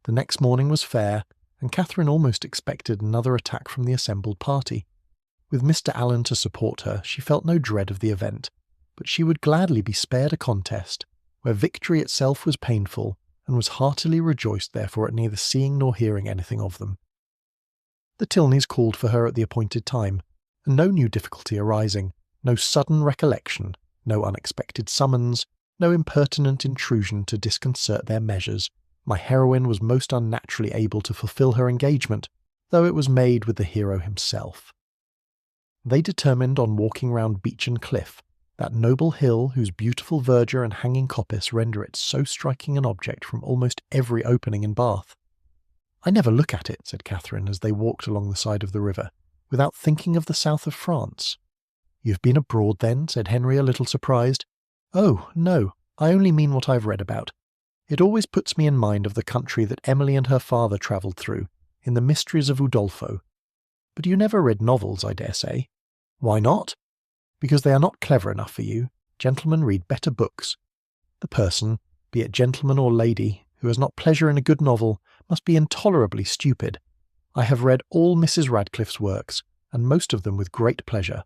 The next morning was fair, and Catherine almost expected another attack from the assembled party. With Mr. Allen to support her, she felt no dread of the event, but she would gladly be spared a contest where victory itself was painful, and was heartily rejoiced therefore at neither seeing nor hearing anything of them. The Tilneys called for her at the appointed time, and no new difficulty arising, no sudden recollection, no unexpected summons, no impertinent intrusion to disconcert their measures, my heroine was most unnaturally able to fulfil her engagement, though it was made with the hero himself. They determined on walking round Beechen Cliff, that noble hill whose beautiful verdure and hanging coppice render it so striking an object from almost every opening in Bath. "I never look at it," said Catherine as they walked along the side of the river, "without thinking of the south of France." "You've been abroad then?" said Henry, a little surprised. "Oh, no, I only mean what I've read about. It always puts me in mind of the country that Emily and her father travelled through, in the Mysteries of Udolpho. But you never read novels, I dare say." "Why not?" "Because they are not clever enough for you. Gentlemen read better books. The person, be it gentleman or lady, who has not pleasure in a good novel, must be intolerably stupid. I have read all Mrs. Radcliffe's works, and most of them with great pleasure.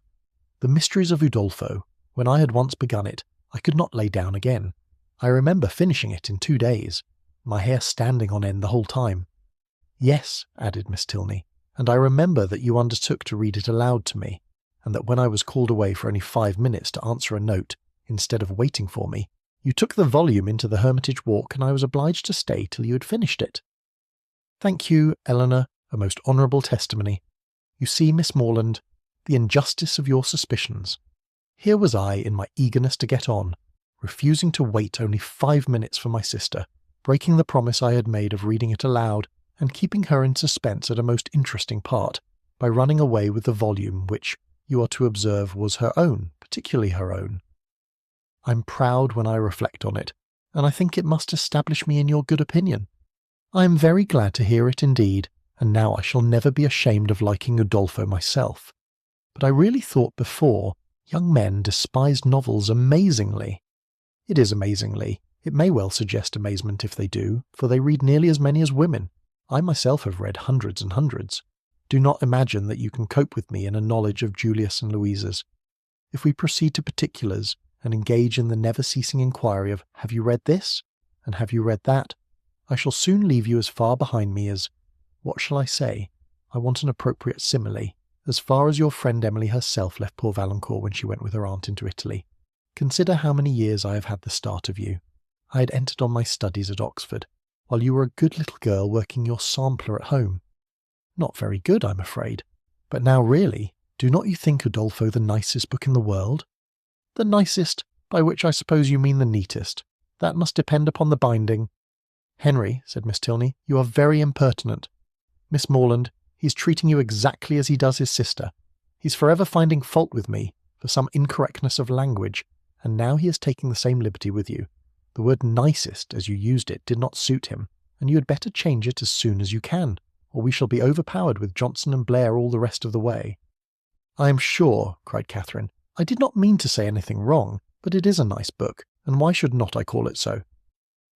The Mysteries of Udolpho, when I had once begun it, I could not lay down again. I remember finishing it in 2 days, my hair standing on end the whole time." "Yes," added Miss Tilney, "and I remember that you undertook to read it aloud to me, and that when I was called away for only 5 minutes to answer a note, instead of waiting for me, you took the volume into the Hermitage Walk, and I was obliged to stay till you had finished it." "Thank you, Eleanor, a most honourable testimony. You see, Miss Morland, the injustice of your suspicions. Here was I, in my eagerness to get on, refusing to wait only 5 minutes for my sister, breaking the promise I had made of reading it aloud, and keeping her in suspense at a most interesting part, by running away with the volume which, you are to observe, was her own, particularly her own. I'm proud when I reflect on it, and I think it must establish me in your good opinion. I am very glad to hear it indeed, and now I shall never be ashamed of liking Udolpho myself. But I really thought before, young men despised novels amazingly. It is amazingly. It may well suggest amazement if they do, for they read nearly as many as women. I myself have read hundreds and hundreds. Do not imagine that you can cope with me in a knowledge of Julius and Louisa's. If we proceed to particulars, and engage in the never-ceasing inquiry of "Have you read this?" and "Have you read that?" I shall soon leave you as far behind me as, what shall I say? I want an appropriate simile, as far as your friend Emily herself left poor Valancourt when she went with her aunt into Italy. Consider how many years I have had the start of you. I had entered on my studies at Oxford, while you were a good little girl working your sampler at home. Not very good, I'm afraid. But now really, do not you think Udolpho the nicest book in the world? The nicest, by which I suppose you mean the neatest. That must depend upon the binding. Henry, said Miss Tilney, you are very impertinent. Miss Morland, he's treating you exactly as he does his sister. He's forever finding fault with me for some incorrectness of language, and now he is taking the same liberty with you. The word nicest, as you used it, did not suit him, and you had better change it as soon as you can, or we shall be overpowered with Johnson and Blair all the rest of the way. I am sure, cried Catherine, I did not mean to say anything wrong, but it is a nice book, and why should not I call it so?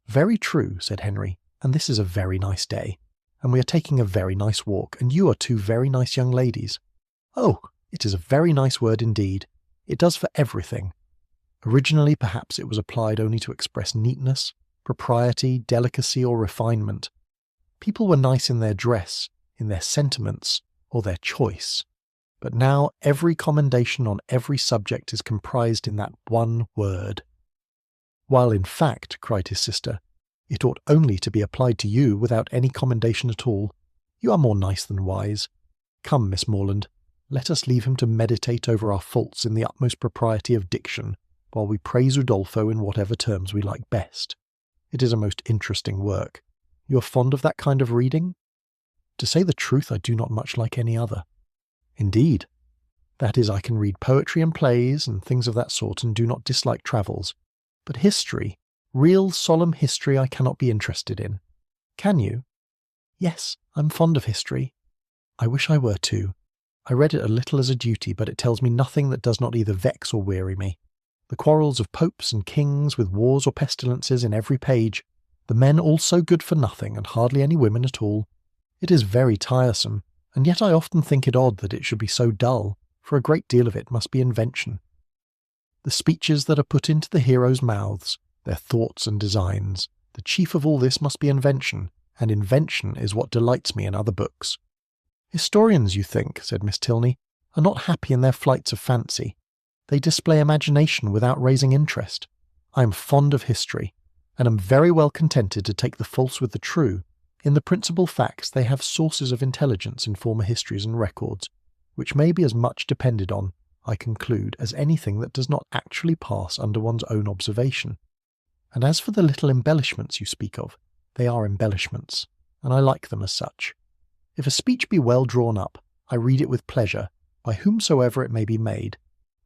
Very true, said Henry, and this is a very nice day, and we are taking a very nice walk, and you are two very nice young ladies. Oh, it is a very nice word indeed. It does for everything. Originally, perhaps, it was applied only to express neatness, propriety, delicacy, or refinement. People were nice in their dress, in their sentiments, or their choice. But now every commendation on every subject is comprised in that one word. While in fact, cried his sister, it ought only to be applied to you without any commendation at all. You are more nice than wise. Come, Miss Morland, let us leave him to meditate over our faults in the utmost propriety of diction, while we praise Udolpho in whatever terms we like best. It is a most interesting work. You are fond of that kind of reading? To say the truth, I do not much like any other. Indeed. That is, I can read poetry and plays and things of that sort, and do not dislike travels. But history, real solemn history, I cannot be interested in. Can you? Yes, I'm fond of history. I wish I were too. I read it a little as a duty, but it tells me nothing that does not either vex or weary me. The quarrels of popes and kings, with wars or pestilences in every page, The men all so good for nothing and hardly any women at all. It is very tiresome, and yet I often think it odd that it should be so dull, for a great deal of it must be invention. The speeches that are put into the heroes' mouths, their thoughts and designs, the chief of all this must be invention, and invention is what delights me in other books. Historians, you think, said Miss Tilney, are not happy in their flights of fancy. They display imagination without raising interest. I am fond of history, and am very well contented to take the false with the true. In the principal facts they have sources of intelligence in former histories and records, which may be as much depended on, I conclude, as anything that does not actually pass under one's own observation. And as for the little embellishments you speak of, they are embellishments, and I like them as such. If a speech be well drawn up, I read it with pleasure, by whomsoever it may be made,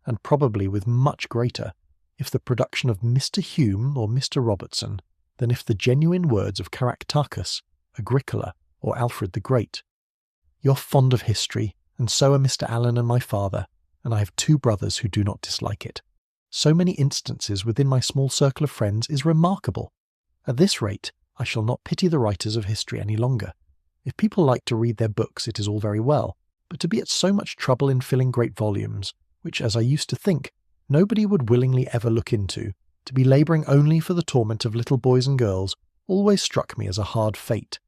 and probably with much greater, if the production of Mr. Hume or Mr. Robertson, than if the genuine words of Caractacus, Agricola, or Alfred the Great. You're fond of history, and so are Mr. Allen and my father, and I have 2 brothers who do not dislike it. So many instances within my small circle of friends is remarkable. At this rate, I shall not pity the writers of history any longer. If people like to read their books, it is all very well, but to be at so much trouble in filling great volumes, which, as I used to think, nobody would willingly ever look into, to be labouring only for the torment of little boys and girls, always struck me as a hard fate.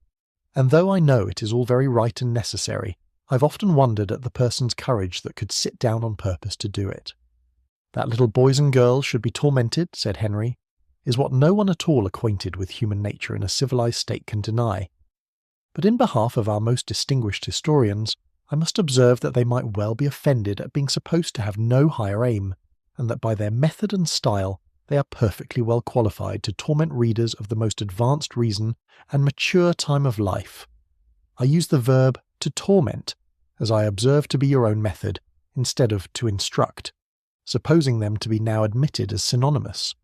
And though I know it is all very right and necessary, I've often wondered at the person's courage that could sit down on purpose to do it. That little boys and girls should be tormented, said Henry, is what no one at all acquainted with human nature in a civilized state can deny. But in behalf of our most distinguished historians, I must observe that they might well be offended at being supposed to have no higher aim, and that by their method and style they are perfectly well qualified to torment readers of the most advanced reason and mature time of life. I use the verb to torment, as I observe to be your own method, instead of to instruct, supposing them to be now admitted as synonymous.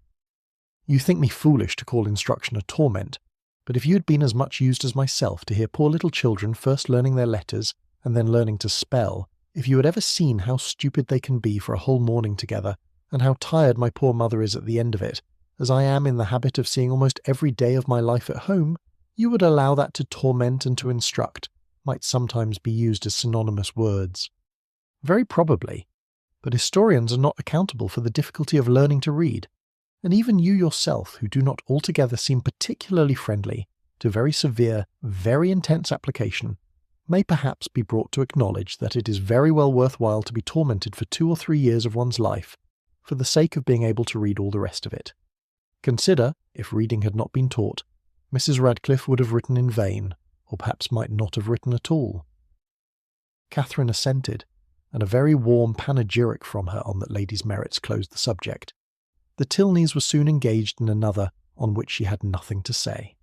You think me foolish to call instruction a torment, but if you had been as much used as myself to hear poor little children first learning their letters and then learning to spell, if you had ever seen how stupid they can be for a whole morning together, and how tired my poor mother is at the end of it, as I am in the habit of seeing almost every day of my life at home, you would allow that to torment and to instruct might sometimes be used as synonymous words. Very probably, but historians are not accountable for the difficulty of learning to read, and even you yourself, who do not altogether seem particularly friendly to very severe, very intense application, may perhaps be brought to acknowledge that it is very well worth while to be tormented for 2 or 3 years of one's life, for the sake of being able to read all the rest of it. Consider, if reading had not been taught, Mrs. Radcliffe would have written in vain, or perhaps might not have written at all. Catherine assented, and a very warm panegyric from her on that lady's merits closed the subject. The Tilneys were soon engaged in another on which she had nothing to say.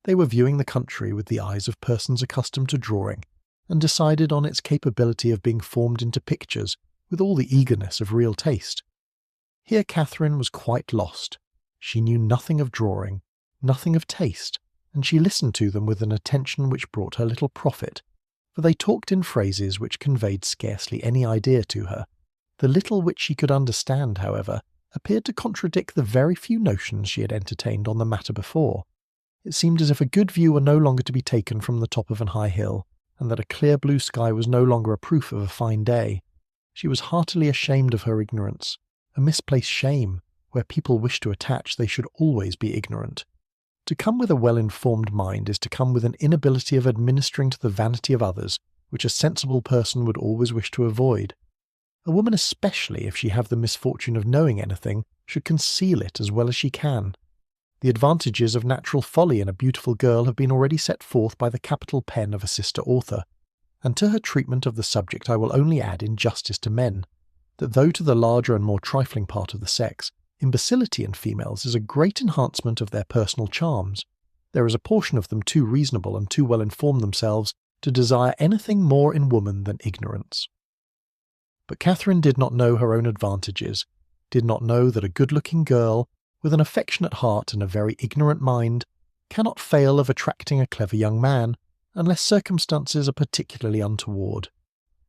They were viewing the country with the eyes of persons accustomed to drawing, and decided on its capability of being formed into pictures with all the eagerness of real taste. Here Catherine was quite lost. She knew nothing of drawing, nothing of taste, and she listened to them with an attention which brought her little profit, for they talked in phrases which conveyed scarcely any idea to her. The little which she could understand, however, appeared to contradict the very few notions she had entertained on the matter before. It seemed as if a good view were no longer to be taken from the top of an high hill, and that a clear blue sky was no longer a proof of a fine day. She was heartily ashamed of her ignorance, a misplaced shame. Where people wish to attach, they should always be ignorant. To come with a well-informed mind is to come with an inability of administering to the vanity of others, which a sensible person would always wish to avoid. A woman, especially if she have the misfortune of knowing anything, should conceal it as well as she can. The advantages of natural folly in a beautiful girl have been already set forth by the capital pen of a sister author, and to her treatment of the subject I will only add in justice to men, that though to the larger and more trifling part of the sex, imbecility in females is a great enhancement of their personal charms, there is a portion of them too reasonable and too well informed themselves to desire anything more in woman than ignorance. But Catherine did not know her own advantages, did not know that a good-looking girl, with an affectionate heart and a very ignorant mind, cannot fail of attracting a clever young man, unless circumstances are particularly untoward.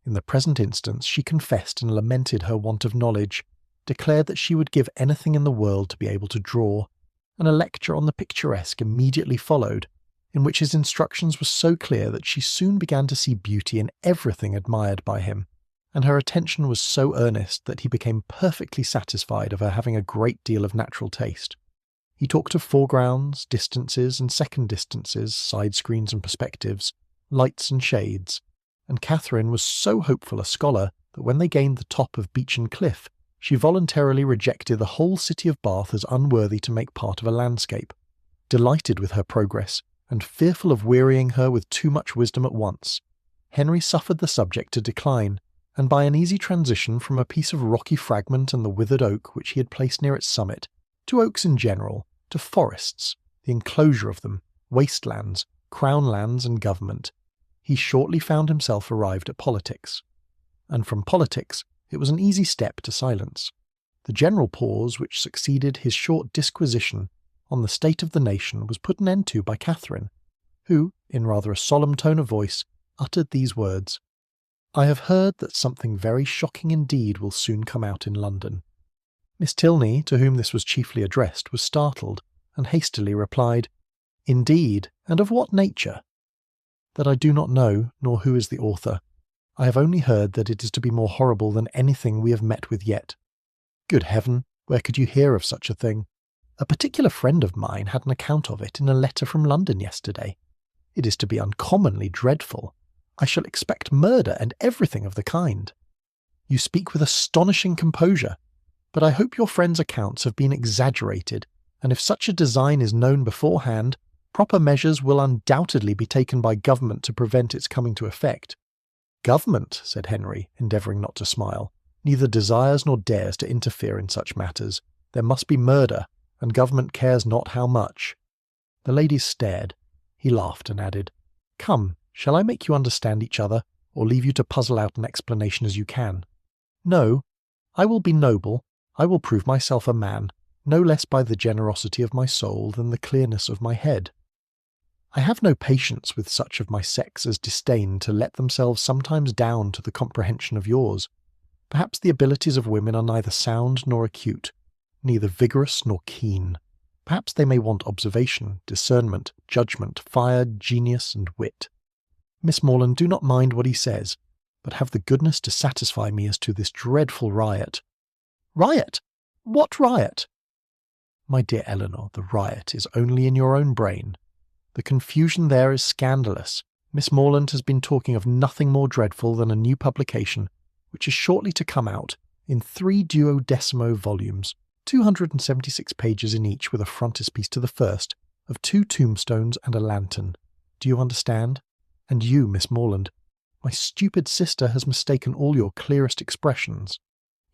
In the present instance she confessed and lamented her want of knowledge, declared that she would give anything in the world to be able to draw, and a lecture on the picturesque immediately followed, in which his instructions were so clear that she soon began to see beauty in everything admired by him, and her attention was so earnest that he became perfectly satisfied of her having a great deal of natural taste. He talked of foregrounds, distances and second distances, side screens and perspectives, lights and shades, and Catherine was so hopeful a scholar that when they gained the top of Beechen Cliff, she voluntarily rejected the whole city of Bath as unworthy to make part of a landscape. Delighted with her progress, and fearful of wearying her with too much wisdom at once, Henry suffered the subject to decline, and by an easy transition from a piece of rocky fragment and the withered oak which he had placed near its summit, to oaks in general, to forests, the enclosure of them, wastelands, crown lands and government, he shortly found himself arrived at politics. And from politics it was an easy step to silence. The general pause which succeeded his short disquisition on the state of the nation was put an end to by Catherine, who, in rather a solemn tone of voice, uttered these words: "I have heard that something very shocking indeed will soon come out in London." Miss Tilney, to whom this was chiefly addressed, was startled, and hastily replied, "Indeed, and of what nature?" "That I do not know, nor who is the author. I have only heard that it is to be more horrible than anything we have met with yet." "Good heaven, where could you hear of such a thing?" "A particular friend of mine had an account of it in a letter from London yesterday. It is to be uncommonly dreadful. I shall expect murder and everything of the kind." "You speak with astonishing composure, but I hope your friend's accounts have been exaggerated, and if such a design is known beforehand, proper measures will undoubtedly be taken by government to prevent its coming to effect." "Government," said Henry, endeavouring not to smile, "neither desires nor dares to interfere in such matters. There must be murder, and government cares not how much." The ladies stared. He laughed and added, "Come, shall I make you understand each other, or leave you to puzzle out an explanation as you can? No, I will be noble. I will prove myself a man, no less by the generosity of my soul than the clearness of my head. I have no patience with such of my sex as disdain to let themselves sometimes down to the comprehension of yours. Perhaps the abilities of women are neither sound nor acute, neither vigorous nor keen. Perhaps they may want observation, discernment, judgment, fire, genius, and wit. Miss Morland, do not mind what he says, but have the goodness to satisfy me as to this dreadful riot." "Riot? What riot?" "My dear Eleanor, the riot is only in your own brain. The confusion there is scandalous. Miss Morland has been talking of nothing more dreadful than a new publication, which is shortly to come out, in 3 duodecimo volumes, 276 pages in each, with a frontispiece to the first, of 2 tombstones and a lantern. Do you understand? And you, Miss Morland, my stupid sister has mistaken all your clearest expressions.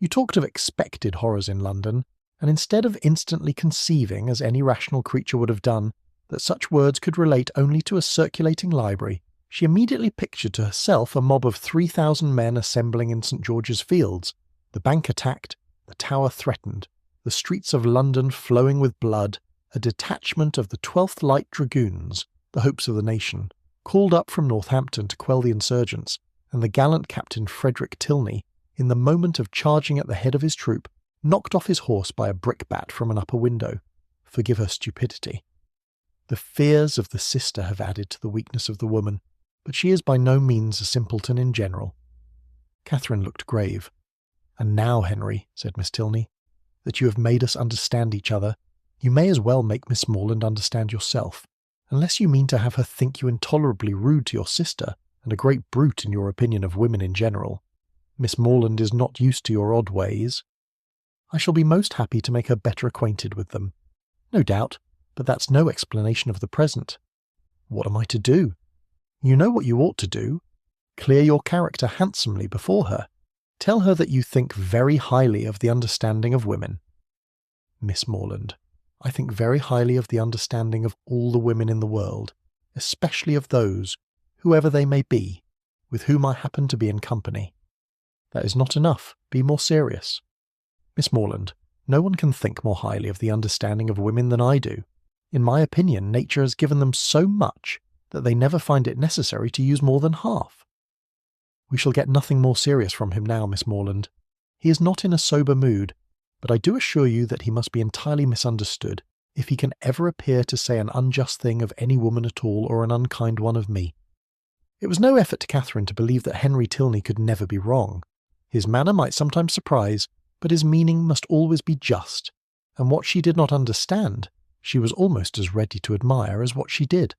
You talked of expected horrors in London, and instead of instantly conceiving, as any rational creature would have done, that such words could relate only to a circulating library, she immediately pictured to herself a mob of 3,000 men assembling in St. George's Fields, the Bank attacked, the Tower threatened, the streets of London flowing with blood, a detachment of the 12th Light Dragoons, the hopes of the nation, called up from Northampton to quell the insurgents, and the gallant Captain Frederick Tilney, in the moment of charging at the head of his troop, knocked off his horse by a brickbat from an upper window. Forgive her stupidity. The fears of the sister have added to the weakness of the woman, but she is by no means a simpleton in general." Catherine looked grave. "And now, Henry," said Miss Tilney, "that you have made us understand each other, you may as well make Miss Morland understand yourself, unless you mean to have her think you intolerably rude to your sister, and a great brute in your opinion of women in general. Miss Morland is not used to your odd ways." "I shall be most happy to make her better acquainted with them." "No doubt, but that's no explanation of the present." "What am I to do?" "You know what you ought to do. Clear your character handsomely before her. Tell her that you think very highly of the understanding of women." "Miss Morland, I think very highly of the understanding of all the women in the world, especially of those, whoever they may be, with whom I happen to be in company." "That is not enough. Be more serious." "Miss Morland, no one can think more highly of the understanding of women than I do. In my opinion, nature has given them so much that they never find it necessary to use more than half." "We shall get nothing more serious from him now, Miss Morland. He is not in a sober mood, but I do assure you that he must be entirely misunderstood, if he can ever appear to say an unjust thing of any woman at all or an unkind one of me. It was no effort to Catherine to believe that Henry Tilney could never be wrong. His manner might sometimes surprise, but his meaning must always be just, and what she did not understand, she was almost as ready to admire as what she did.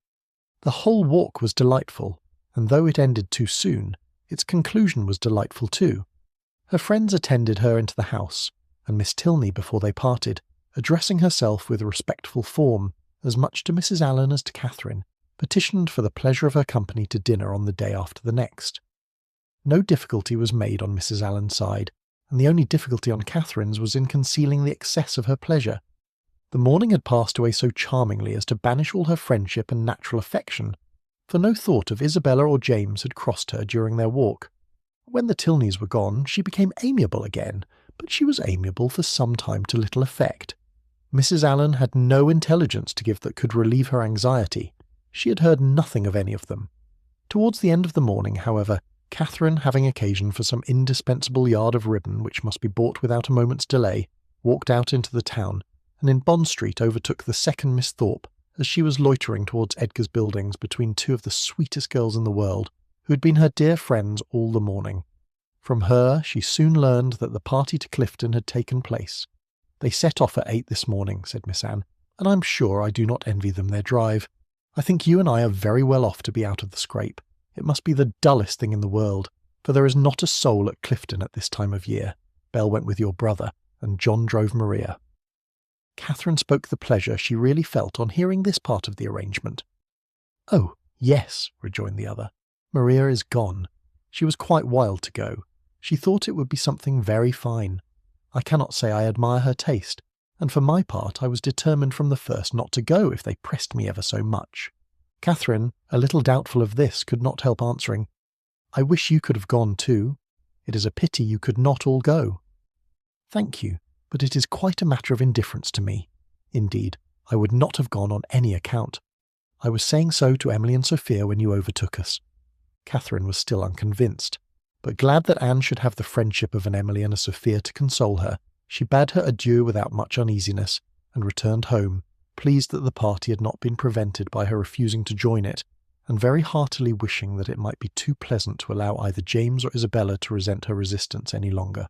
The whole walk was delightful, and though it ended too soon, its conclusion was delightful too. Her friends attended her into the house, and Miss Tilney, before they parted, addressing herself with respectful form, as much to Mrs. Allen as to Catherine, petitioned for the pleasure of her company to dinner on the day after the next. No difficulty was made on Mrs. Allen's side, and the only difficulty on Catherine's was in concealing the excess of her pleasure. The morning had passed away so charmingly as to banish all her friendship and natural affection, for no thought of Isabella or James had crossed her during their walk. When the Tilneys were gone, she became amiable again, but she was amiable for some time to little effect. Mrs. Allen had no intelligence to give that could relieve her anxiety. She had heard nothing of any of them. Towards the end of the morning, however, Catherine, having occasion for some indispensable yard of ribbon which must be bought without a moment's delay, walked out into the town, and in Bond Street overtook the second Miss Thorpe as she was loitering towards Edgar's buildings between two of the sweetest girls in the world, who had been her dear friends all the morning. From her she soon learned that the party to Clifton had taken place. "They set off at 8 this morning," said Miss Anne, "and I'm sure I do not envy them their drive. I think you and I are very well off to be out of the scrape. It must be the dullest thing in the world, for there is not a soul at Clifton at this time of year. Belle went with your brother, and John drove Maria." Catherine spoke the pleasure she really felt on hearing this part of the arrangement. "Oh, yes," rejoined the other. "Maria is gone. She was quite wild to go. She thought it would be something very fine. I cannot say I admire her taste, and for my part I was determined from the first not to go if they pressed me ever so much." Catherine, a little doubtful of this, could not help answering, "I wish you could have gone too. It is a pity you could not all go." "Thank you, but it is quite a matter of indifference to me. Indeed, I would not have gone on any account. I was saying so to Emily and Sophia when you overtook us." Catherine was still unconvinced, but glad that Anne should have the friendship of an Emily and a Sophia to console her, she bade her adieu without much uneasiness, and returned home, pleased that the party had not been prevented by her refusing to join it, and very heartily wishing that it might be too pleasant to allow either James or Isabella to resent her resistance any longer.